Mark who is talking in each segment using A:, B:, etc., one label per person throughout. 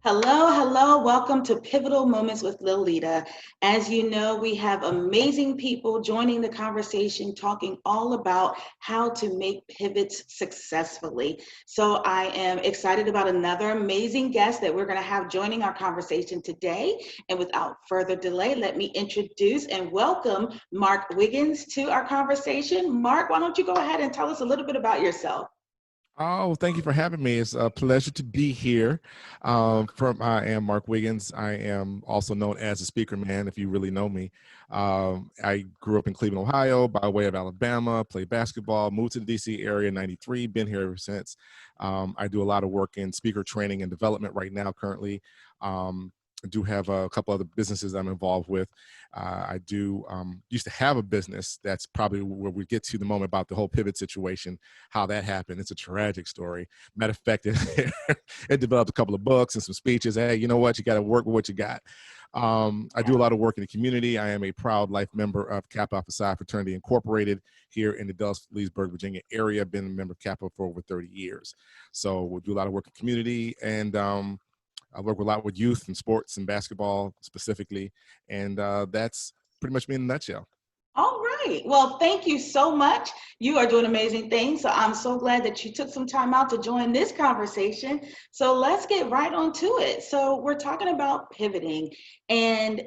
A: Hello, hello. Welcome to Pivotal Moments with Liletta. As you know, we have amazing people joining the conversation, talking all about how to make pivots successfully. So I am excited about another amazing guest that we're going to have joining our conversation today. And without further delay, let me introduce and welcome Mark Wiggins to our conversation. Mark, why don't you go ahead and tell us a little bit about yourself?
B: Oh, thank you for having me. It's a pleasure to be here. I am Mark Wiggins. I am also known as the Speaker Man, if you really know me. I grew up in Cleveland, Ohio, by way of Alabama, played basketball, moved to the DC area in '93, been here ever since. I do a lot of work in speaker training and development right now currently. I do have a couple other businesses I'm involved with. I do used to have a business. That's probably where we get to the moment about the whole pivot situation, how that happened. It's a tragic story. Matter of fact, it developed a couple of books and some speeches. Hey, you know what? You got to work with what you got. I do a lot of work in the community. I am a proud life member of Kappa Alpha Psi Fraternity Incorporated here in the Dulles-Leesburg, Virginia area. Been a member of Kappa for over 30 years. So we'll do a lot of work in community, and I work a lot with youth and sports and basketball specifically. And that's pretty much me in a nutshell.
A: All right. Well, thank you so much. You are doing amazing things. So I'm so glad that you took some time out to join this conversation. So let's get right on to it. So we're talking about pivoting. And,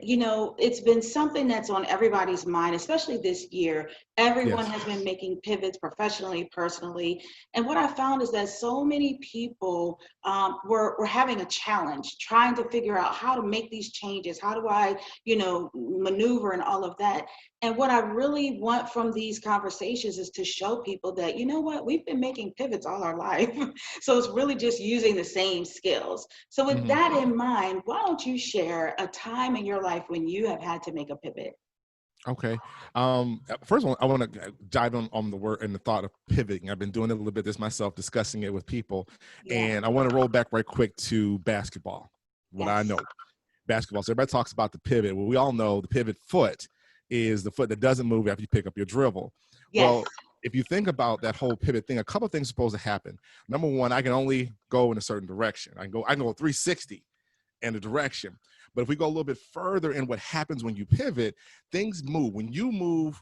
A: it's been something that's on everybody's mind, especially this year. Everyone
B: Yes.
A: has been making pivots professionally, personally. And what I found is that so many people were having a challenge trying to figure out how to make these changes. How do I, maneuver and all of that. And what I really want from these conversations is to show people that, you know what, we've been making pivots all our life. So it's really just using the same skills. So with
B: Mm-hmm.
A: that in mind, why don't you share a time in your life when you have had to make a pivot?
B: Okay. First of all, I want to dive on the word and the thought of pivoting. I've been doing it a little bit this myself, discussing it with people.
A: Yeah.
B: And I want to roll back right quick to basketball, what I
A: Yes.
B: know. Basketball. So everybody talks about the pivot. Well, we all know the pivot foot is the foot that doesn't move after you pick up your dribble.
A: Yes.
B: Well, if you think about that whole pivot thing, a couple of things are supposed to happen. Number one, I can only go in a certain direction. I can go 360 in a direction. But if we go a little bit further in what happens when you pivot, things move. When you move,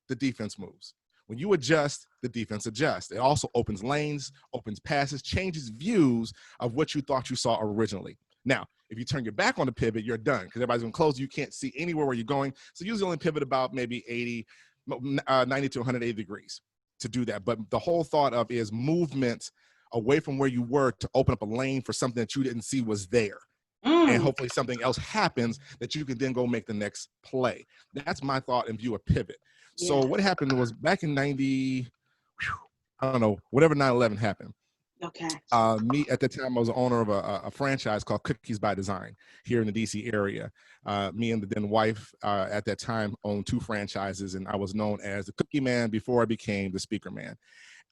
B: the defense moves. When you adjust, the defense adjusts. It also opens lanes, opens passes, changes views of what you thought you saw originally. Now, if you turn your back on the pivot, you're done because everybody's going to close. You can't see anywhere where you're going. So usually only pivot about maybe 90 to 180 degrees to do that. But the whole thought of is movement away from where you were to open up a lane for something that you didn't see was there. And
A: Mm.
B: hopefully something else happens that you can then go make the next play. That's my thought and view of pivot. So
A: Yeah.
B: what happened was back in 90, I don't know, whatever 9/11 happened.
A: Okay.
B: Me at the time, I was the owner of a franchise called Cookies by Design here in the DC area. Me and the then wife at that time owned two franchises, and I was known as the Cookie Man before I became the Speaker Man.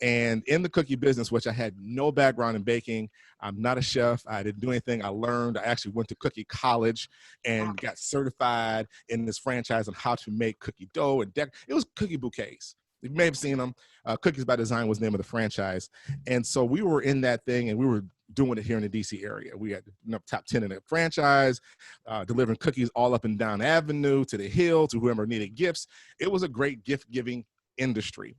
B: And in the cookie business, which I had no background in baking, I'm not a chef. I didn't do anything. I learned. I actually went to cookie college
A: Wow.
B: and got certified in this franchise on how to make cookie dough and it was cookie bouquets. You may have seen them. Cookies by Design was the name of the franchise. And so we were in that thing and we were doing it here in the DC area. We had top 10 in the franchise, delivering cookies all up and down the avenue to the hill to whoever needed gifts. It was a great gift giving industry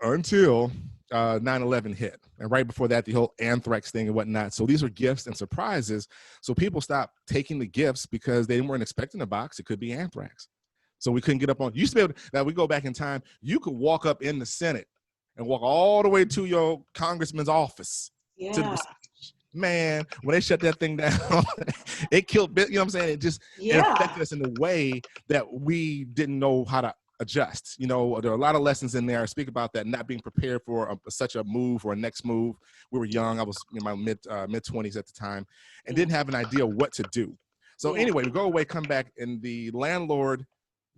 B: until 9/11 hit. And right before that, the whole anthrax thing and whatnot. So these were gifts and surprises. So people stopped taking the gifts because they weren't expecting a box. It could be anthrax. So we couldn't get up on, used to be able to, now we go back in time, you could walk up in the Senate and walk all the way to your congressman's office to the
A: Yeah.
B: reception. Man, when they shut that thing down, it killed, you know what I'm saying? It
A: Yeah.
B: affected us in a way that we didn't know how to adjust. There are a lot of lessons in there. I speak about that, not being prepared for such a move or a next move. We were young. I was in my mid 20s at the time and didn't have an idea what to do. So
A: Yeah.
B: anyway, we go away, come back, and the landlord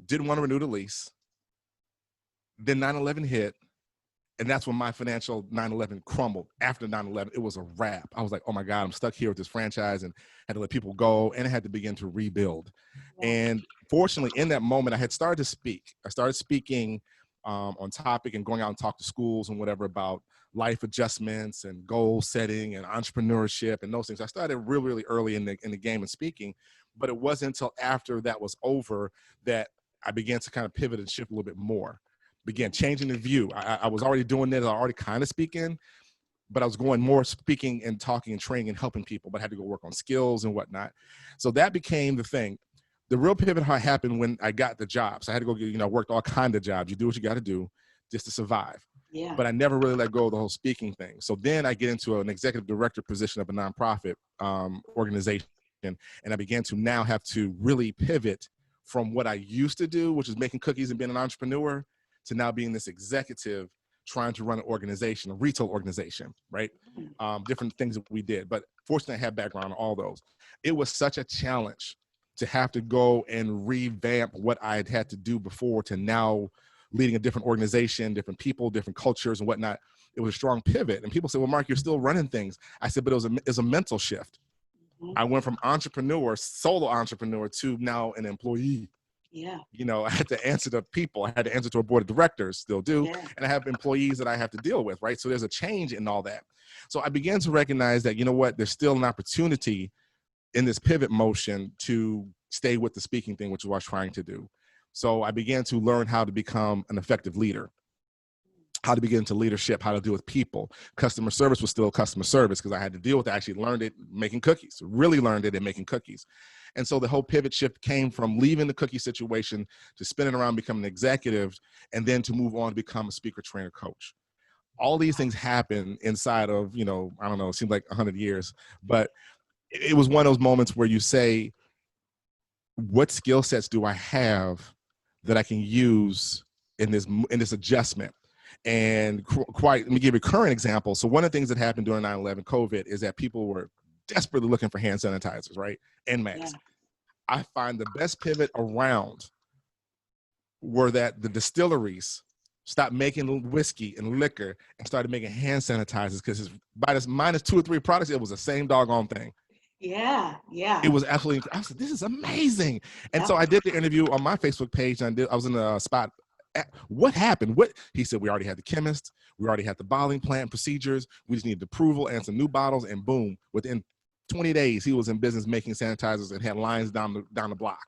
B: didn't want to renew the lease. Then 9/11 hit. And that's when my financial 9/11 crumbled. After 9/11, it was a wrap. I was like, oh my God, I'm stuck here with this franchise and had to let people go and I had to begin to rebuild.
A: Yeah.
B: And fortunately, in that moment, I had started to speak. I started speaking on topic and going out and talk to schools and whatever about life adjustments and goal setting and entrepreneurship and those things. I started really, really early in the game of speaking, but it wasn't until after that was over that I began to kind of pivot and shift a little bit more, began changing the view. I was already doing it, I already kind of speaking, but I was going more speaking and talking and training and helping people, but I had to go work on skills and whatnot. So that became the thing. The real pivot happened when I got the jobs. I had to go get, worked all kinds of jobs. You do what you got to do just to survive.
A: Yeah.
B: But I never really let go of the whole speaking thing. So then I get into an executive director position of a nonprofit organization. And I began to now have to really pivot from what I used to do, which is making cookies and being an entrepreneur, to now being this executive trying to run an organization, a retail organization, right? Different things that we did. But fortunately, I had background on all those. It was such a challenge to have to go and revamp what I had had to do before to now leading a different organization, different people, different cultures and whatnot. It was a strong pivot. And people say, well, Mark, you're still running things. I said, but it was a mental shift. I went from entrepreneur, solo entrepreneur, to now an employee.
A: Yeah.
B: I had to answer to people. I had to answer to a board of directors, still do.
A: Yeah.
B: And I have employees that I have to deal with, right? So there's a change in all that. So I began to recognize that, there's still an opportunity in this pivot motion to stay with the speaking thing, which is what I was trying to do. So I began to learn how to become an effective leader, how to get into leadership, how to deal with people. Customer service was still customer service because I had to deal with it. I actually learned it making cookies, really learned it in making cookies. And so the whole pivot shift came from leaving the cookie situation to spinning around, becoming an executive, and then to move on to become a speaker, trainer, coach. All these things happen inside of, I don't know, it seems like 100 years, but it was one of those moments where you say, what skill sets do I have that I can use in this adjustment? And let me give you a current example. So one of the things that happened during 9/11 COVID is that people were desperately looking for hand sanitizers, right? And masks. Yeah. I find the best pivot around were that the distilleries stopped making whiskey and liquor and started making hand sanitizers, because by this minus 2 or 3 products, it was the same doggone thing.
A: Yeah, yeah.
B: It was absolutely, I said, this is amazing. And so I did the interview on my Facebook page, and I was in a spot. What happened? He said, we already had the chemist, we already had the bottling plant procedures, we just needed approval and some new bottles, and boom, within 20 days, he was in business making sanitizers and had lines down the block.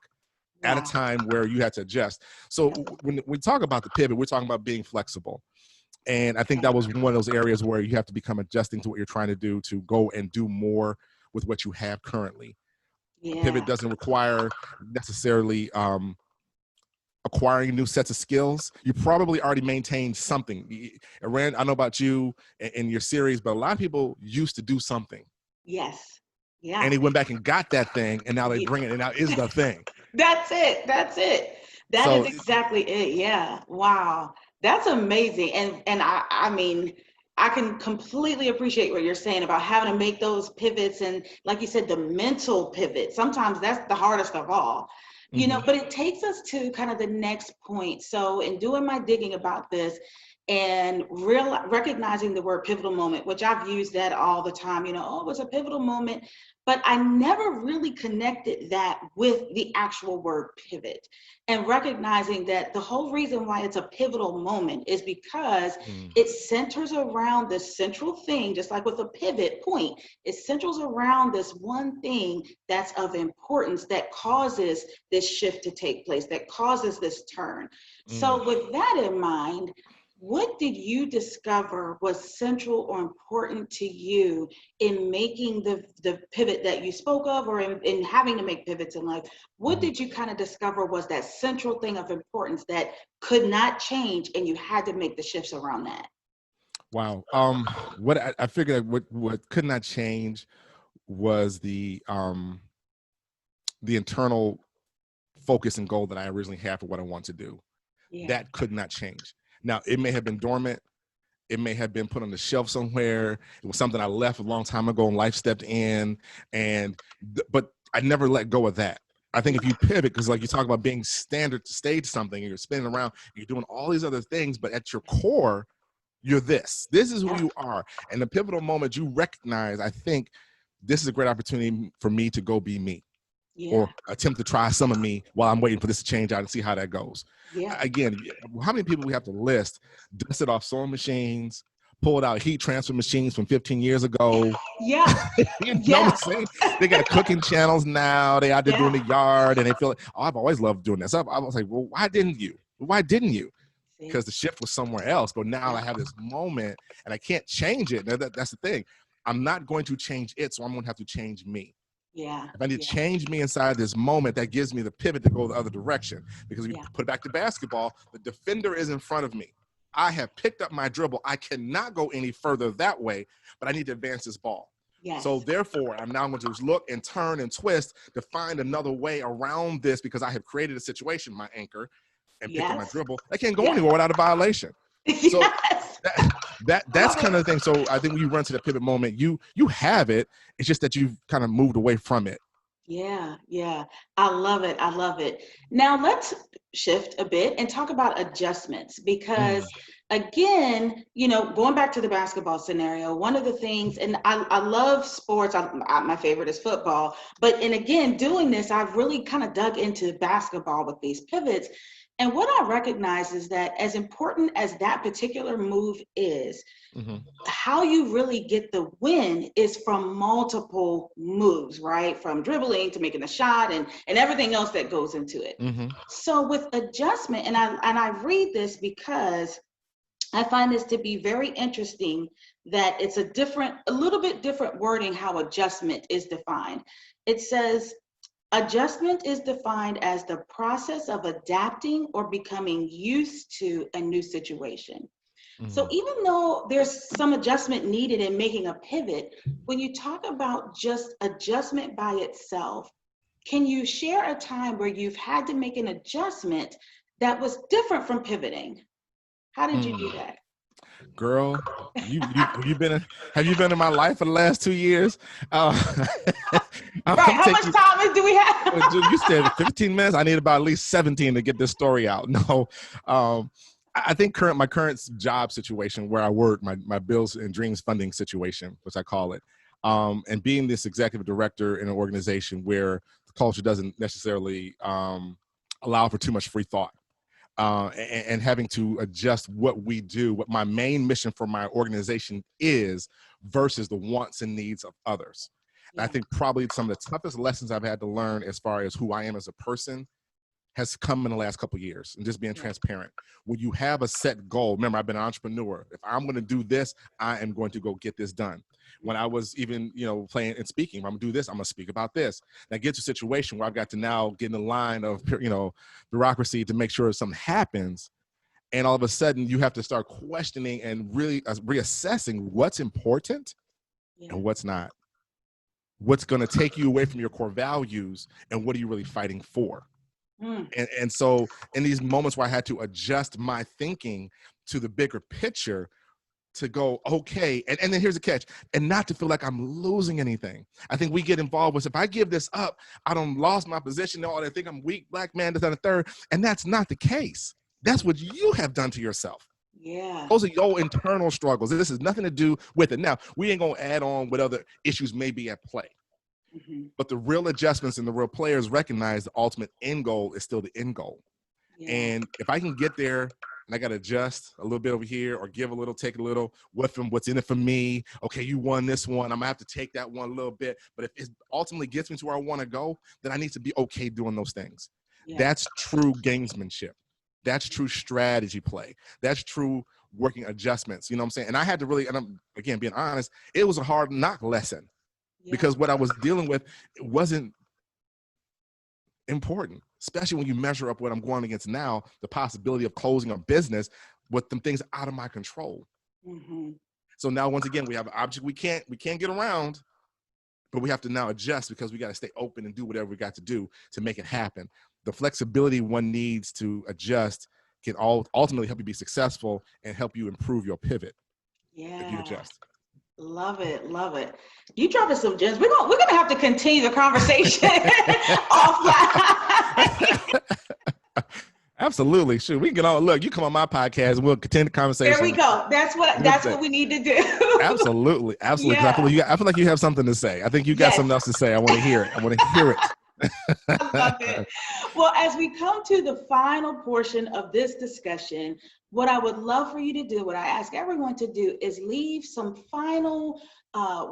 B: Wow. At a time where you had to adjust. So when we talk about the pivot, we're talking about being flexible. And I think that was one of those areas where you have to become adjusting to what you're trying to do, to go and do more with what you have currently. Yeah. Pivot doesn't require necessarily acquiring new sets of skills. You probably already maintained something. Rand, I know about you and your series, but a lot of people used to do something.
A: Yes. Yeah.
B: And they went back and got that thing, and now they bring it, and now is the thing.
A: That's it. That's it. That is exactly it. Yeah. Wow. That's amazing. And I mean, I can completely appreciate what you're saying about having to make those pivots, and like you said, the mental pivot. Sometimes that's the hardest of all. But it takes us to kind of the next point. So in doing my digging about this and recognizing the word pivotal moment, which I've used that all the time, it was a pivotal moment, but I never really connected that with the actual word pivot, and recognizing that the whole reason why it's a pivotal moment is because it centers around this central thing, just like with a pivot point, it centers around this one thing that's of importance that causes this shift to take place, that causes this turn. So with that in mind, what did you discover was central or important to you in making the pivot that you spoke of, or in having to make pivots in life? What did you kind of discover was that central thing of importance that could not change, and you had to make the shifts around that?
B: Wow. What I figured what could not change was the internal focus and goal that I originally had for what I want to do. Yeah. That could not change. Now, it may have been dormant. It may have been put on the shelf somewhere. It was something I left a long time ago and life stepped in. But I never let go of that. I think if you pivot, because like you talk about being standard to stage something, and you're spinning around, you're doing all these other things, but at your core, you're this. This is who you are. And the pivotal moment you recognize, I think this is a great opportunity for me to go be me. Yeah. Or attempt to try some of me while I'm waiting for this to change out and see how that goes. Yeah. Again, how many people we have to list, dusted off sewing machines, pulled out heat transfer machines from 15 years ago.
A: Yeah.
B: You know what I'm saying? They got cooking channels now. They out there doing the yard, and they feel like, oh, I've always loved doing this. I was like, well, why didn't you? Why didn't you? Because the shift was somewhere else. But now I have this moment, and I can't change it. That's the thing. I'm not going to change it, so I'm going to have to change me.
A: Yeah.
B: If I need to change me inside this moment, that gives me the pivot to go the other direction. Because if you put it back to basketball, the defender is in front of me. I have picked up my dribble. I cannot go any further that way, but I need to advance this ball. Yes. So therefore, I'm now going to look and turn and twist to find another way around this, because I have created a situation, my anchor, and picked up my dribble. I can't go anywhere without a violation. So that's kind of the thing. So I think when you run to the pivot moment, you have it. It's just that you've kind of moved away from it.
A: Yeah. I love it. Now let's shift a bit and talk about adjustments, because again, going back to the basketball scenario, one of the things, and I love sports. My favorite is football, and again, doing this, I've really kind of dug into basketball with these pivots. And what I recognize is that as important as that particular move is, how you really get the win is from multiple moves, right? From dribbling to making a shot and everything else that goes into it. So with adjustment, and I read this because I find this to be very interesting, that it's a little bit different wording how adjustment is defined. It says, adjustment is defined as the process of adapting or becoming used to a new situation. So even though there's some adjustment needed in making a pivot, when you talk about just adjustment by itself, can you share a time where you've had to make an adjustment that was different from pivoting? How did you do that?
B: Girl, have you been in my life for the last 2 years?
A: Right. How much time do we have?
B: You said 15 minutes. I need about at least 17 to get this story out. No, I think my current job situation where I work, my bills and dreams funding situation, which I call it, and being this executive director in an organization where the culture doesn't necessarily allow for too much free thought. And having to adjust what we do, what my main mission for my organization is versus the wants and needs of others. And I think probably some of the toughest lessons I've had to learn as far as who I am as a person has come in the last couple of years, and just being transparent. When you have a set goal, remember, I've been an entrepreneur. If I'm going to do this, I am going to go get this done. When I was even, playing and speaking, if I'm going to do this, I'm going to speak about this. That gets to a situation where I've got to now get in the line of, bureaucracy to make sure something happens. And all of a sudden you have to start questioning and really reassessing what's important and what's not. What's going to take you away from your core values, and what are you really fighting for? And so in these moments where I had to adjust my thinking to the bigger picture, to go, okay, and then here's the catch, and not to feel like I'm losing anything. I think we get involved with, if I give this up, I done lost my position, they think I'm weak, black man, this and the third, and that's not the case. That's what you have done to yourself. Yeah. Those are your internal struggles. This has nothing to do with it. Now, we ain't gonna add on what other issues may be at play. But the real adjustments and the real players recognize the ultimate end goal is still the end goal. And if I can get there and I got to adjust a little bit over here, or give a little, take a little, what's in it for me? Okay, you won this one. I'm going to have to take that one a little bit. But if it ultimately gets me to where I want to go, then I need to be okay doing those things. That's true gamesmanship. That's true strategy play. That's true working adjustments. You know what I'm saying? And I had to really, and I'm, again, being honest, it was a hard knock lesson. Because what I was dealing with, it wasn't important, especially when you measure up what I'm going against now, the possibility of closing a business with some things out of my control. So now, once again, we have an object we can't get around, but we have to now adjust, because we got to stay open and do whatever we got to do to make it happen. The flexibility one needs to adjust can ultimately help you be successful and help you improve your pivot. If you adjust.
A: Love it. You dropping some gems. We're gonna have to continue the conversation offline.
B: Absolutely. Sure. We can look, you come on my podcast and we'll continue the conversation.
A: There we go. That's what we need to do.
B: Absolutely. Yeah. I feel like you have something to say. I think you got something else to say. I want to hear it.
A: I love it. Well, as we come to the final portion of this discussion, what I would love for you to do, what I ask everyone to do, is leave some final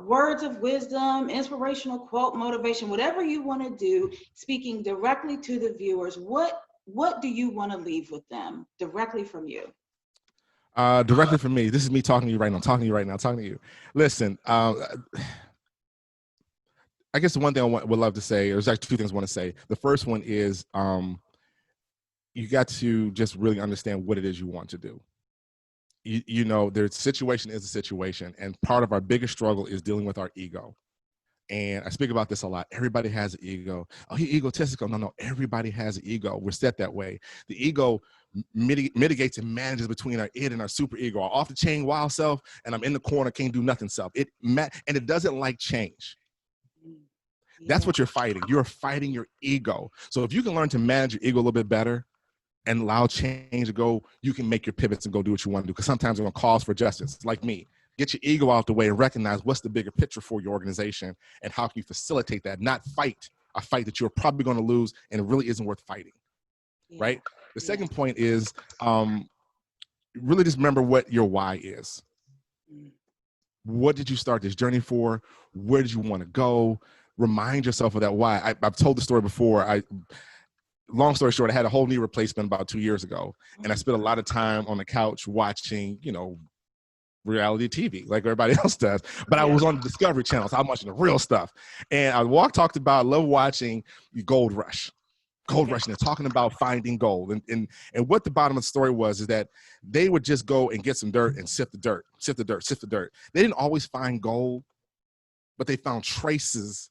A: words of wisdom, inspirational quote, motivation, whatever you want to do, speaking directly to the viewers. What do you want to leave with them directly from you?
B: Directly from me. This is me talking to you right now, talking to you. Listen, I guess the one thing I would love to say, there's actually two things I want to say. The first one is you got to just really understand what it is you want to do. You know, their situation is a situation, and part of our biggest struggle is dealing with our ego. And I speak about this a lot. Everybody has an ego. Oh, he egotistical. No, everybody has an ego. We're set that way. The ego mitigates and manages between our id and our super ego, our off the chain wild self, and I'm in the corner, can't do nothing self. And it doesn't like change. That's what you're fighting. You're fighting your ego. So if you can learn to manage your ego a little bit better and allow change to go, you can make your pivots and go do what you want to do. Because sometimes it's going to cause for justice. Like me, get your ego out the way and recognize what's the bigger picture for your organization and how can you facilitate that, not fight a fight that you're probably going to lose and it really isn't worth fighting, right? The second point is really just remember what your why is. What did you start this journey for? Where did you want to go? Remind yourself of that why. I've told the story before. Long story short, I had a whole knee replacement about 2 years ago, and I spent a lot of time on the couch watching, reality TV like everybody else does. But I was on the Discovery Channel, so I'm watching the real stuff. And I talked about, love watching Gold Rush. And they're talking about finding gold. And what the bottom of the story was is that they would just go and get some dirt and sift the dirt. They didn't always find gold, but they found traces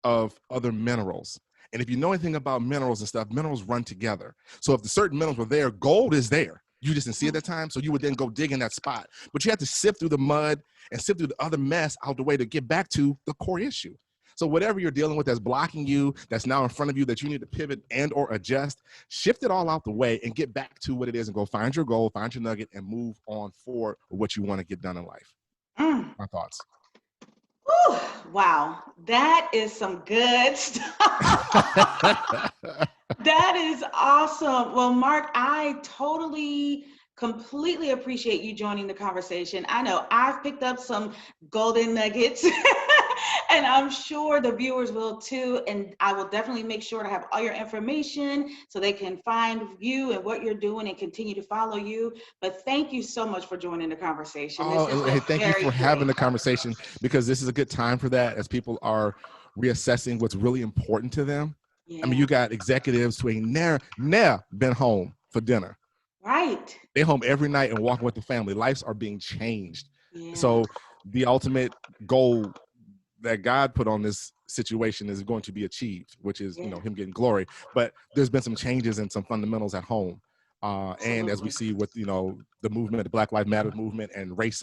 B: of other minerals. And if you know anything about minerals and stuff, minerals run together. So if the certain minerals were there, gold is there. You just didn't see it at that time, so you would then go dig in that spot. But you had to sift through the mud and sift through the other mess out the way to get back to the core issue. So whatever you're dealing with that's blocking you, that's now in front of you, that you need to pivot and or adjust, shift it all out the way and get back to what it is and go find your goal, find your nugget, and move on forward with what you want to get done in life. My thoughts.
A: Whew, wow, that is some good stuff. That is awesome. Well, Mark, I completely appreciate you joining the conversation. I know I've picked up some golden nuggets and I'm sure the viewers will too. And I will definitely make sure to have all your information so they can find you and what you're doing and continue to follow you. But thank you so much for joining the conversation.
B: Thank you for having the conversation, because this is a good time for that as people are reassessing what's really important to them. I mean, you got executives who ain't never been home for dinner.
A: Right.
B: They're home every night and walking with the family. Lives are being changed. So the ultimate goal that God put on this situation is going to be achieved, which is, him getting glory. But there's been some changes and some fundamentals at home. And as we see with, the movement, the Black Lives Matter movement and race,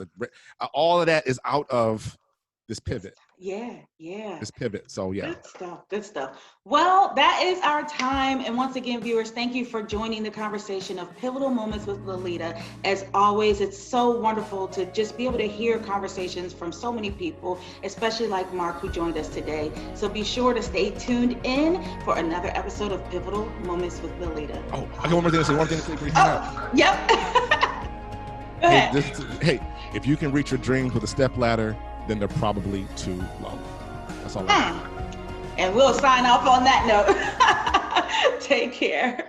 B: all of that is out of this pivot. This pivot. So
A: Good stuff. Well, that is our time. And once again, viewers, thank you for joining the conversation of Pivotal Moments with Liletta. As always, it's so wonderful to just be able to hear conversations from so many people, especially like Mark, who joined us today. So be sure to stay tuned in for another episode of Pivotal Moments with Liletta.
B: Oh, I got one more thing to say. Before you hang out.
A: Yep. Go ahead.
B: Hey, if you can reach your dreams with a step ladder, then they're probably too low. That's all.
A: And we'll sign off on that note. Take care.